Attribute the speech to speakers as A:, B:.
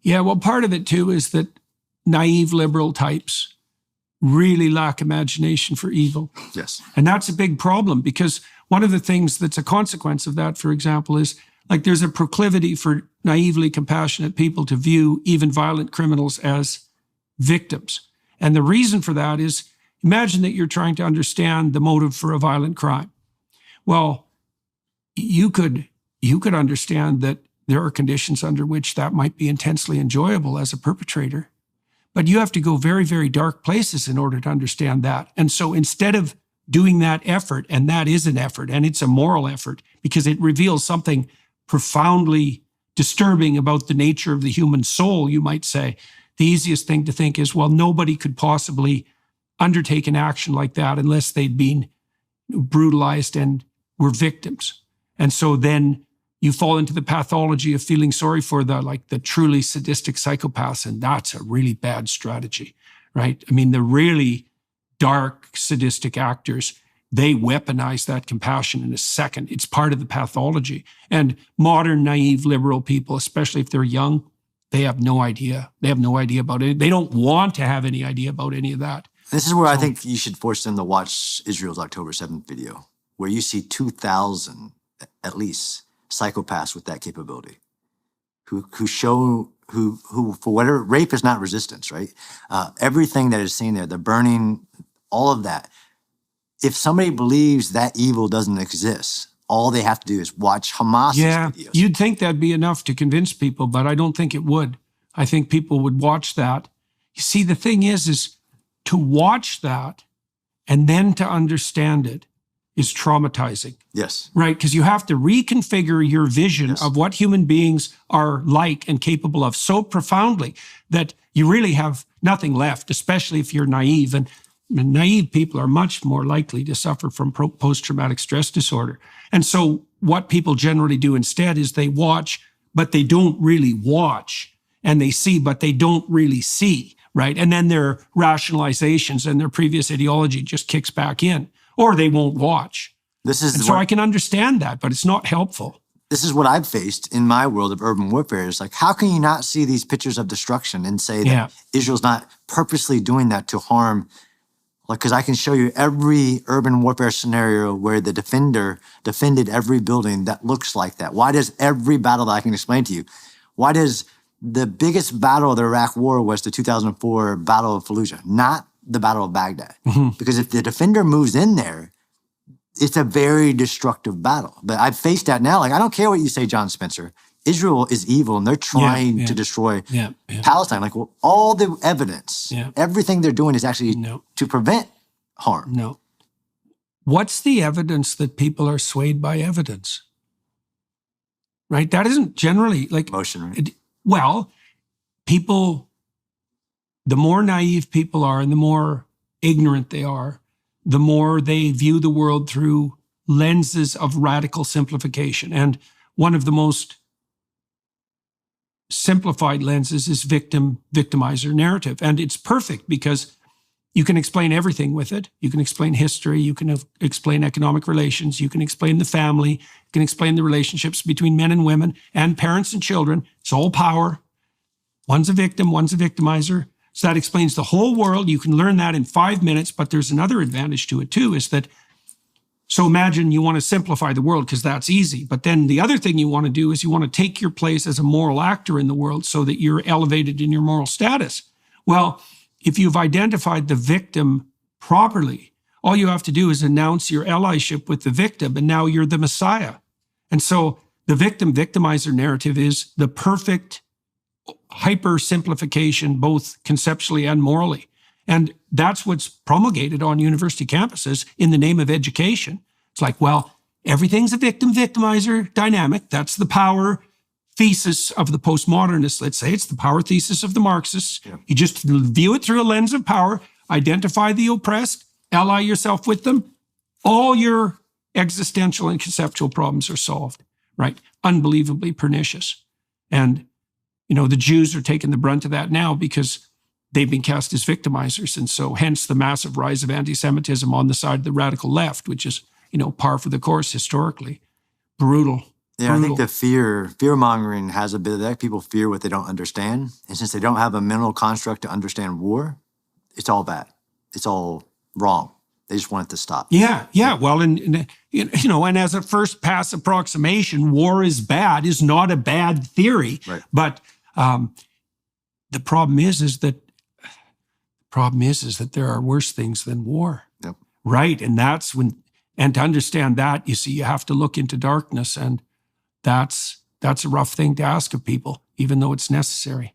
A: Yeah, well, part of it too is that naive liberal types really lack imagination for evil.
B: Yes.
A: And that's a big problem, because one of the things that's a consequence of that, for example, is like there's a proclivity for naively compassionate people to view even violent criminals as victims. And the reason for that is, imagine that you're trying to understand the motive for a violent crime. Well, you could understand that there are conditions under which that might be intensely enjoyable as a perpetrator, but you have to go very, very dark places in order to understand that. And so instead of doing that effort, and that is an effort, and it's a moral effort, because it reveals something profoundly disturbing about the nature of the human soul, you might say, the easiest thing to think is, well, nobody could possibly undertake an action like that unless they'd been brutalized and were victims. And so then you fall into the pathology of feeling sorry for the truly sadistic psychopaths, and that's a really bad strategy, right? I mean, the really dark sadistic actors, they weaponize that compassion in a second. It's part of the pathology. And modern naive liberal people, especially if they're young, they have no idea. They have no idea about it. They don't want to have any idea about any of that.
B: This is where I think you should force them to watch Israel's October 7th video, where you see 2,000, at least, psychopaths with that capability, who for whatever, rape is not resistance, right? Everything that is seen there, the burning, all of that. If somebody believes that evil doesn't exist, all they have to do is watch Hamas's videos.
A: You'd think that'd be enough to convince people, but I don't think it would. I think people would watch that. You see, the thing is to watch that and then to understand it is traumatizing.
B: Yes.
A: Right? Because you have to reconfigure your vision of what human beings are like and capable of so profoundly that you really have nothing left, especially if you're naive. And naive people are much more likely to suffer from post-traumatic stress disorder. And so what people generally do instead is they watch, but they don't really watch, and they see, but they don't really see, right? And then their rationalizations and their previous ideology just kicks back in, or they won't watch. So I can understand that, but it's not helpful.
B: This is what I've faced in my world of urban warfare. It's like, how can you not see these pictures of destruction and say that Israel's not purposely doing that to harm? Like, because I can show you every urban warfare scenario where the defender defended every building that looks like that. Why does every battle that I can explain to you, why does the biggest battle of the Iraq War was the 2004 Battle of Fallujah, not the Battle of Baghdad? Mm-hmm. Because if the defender moves in there, it's a very destructive battle. But I've faced that now. Like, I don't care what you say, John Spencer. Israel is evil, and they're trying to destroy Palestine. Like, well, all the evidence, everything they're doing is actually to prevent harm.
A: No. What's the evidence that people are swayed by evidence? Right? That isn't generally like...
B: Emotion, right?
A: Well, people, the more naive people are and the more ignorant they are, the more they view the world through lenses of radical simplification. And one of the most simplified lenses is victimizer narrative. And it's perfect because you can explain everything with it. You can explain history. You can explain economic relations. You can explain the family. You can explain the relationships between men and women and parents and children. It's all power. One's a victim, one's a victimizer. So that explains the whole world. You can learn that in 5 minutes, but there's another advantage to it too, is that, so imagine you want to simplify the world because that's easy. But then the other thing you want to do is you want to take your place as a moral actor in the world so that you're elevated in your moral status. Well, if you've identified the victim properly, all you have to do is announce your allyship with the victim, and now you're the Messiah. And so the victim-victimizer narrative is the perfect hyper-simplification, both conceptually and morally. And that's what's promulgated on university campuses in the name of education. It's like, well, everything's a victim-victimizer dynamic. That's the power thesis of the postmodernists, let's say. It's the power thesis of the Marxists. Yeah. You just view it through a lens of power, identify the oppressed, ally yourself with them. All your existential and conceptual problems are solved, right? Unbelievably pernicious. And, you know, the Jews are taking the brunt of that now because they've been cast as victimizers. And so hence the massive rise of anti-Semitism on the side of the radical left, which is, you know, par for the course historically. Brutal.
B: Yeah, I think the fear mongering has a bit of that. People fear what they don't understand. And since they don't have a mental construct to understand war, it's all bad. It's all wrong. They just want it to stop.
A: Yeah. Well, and as a first pass approximation, war is bad is not a bad theory.
B: Right.
A: But the problem is that there are worse things than war.
B: Yep.
A: Right. And to understand that, you see, you have to look into darkness, and that's a rough thing to ask of people, even though it's necessary.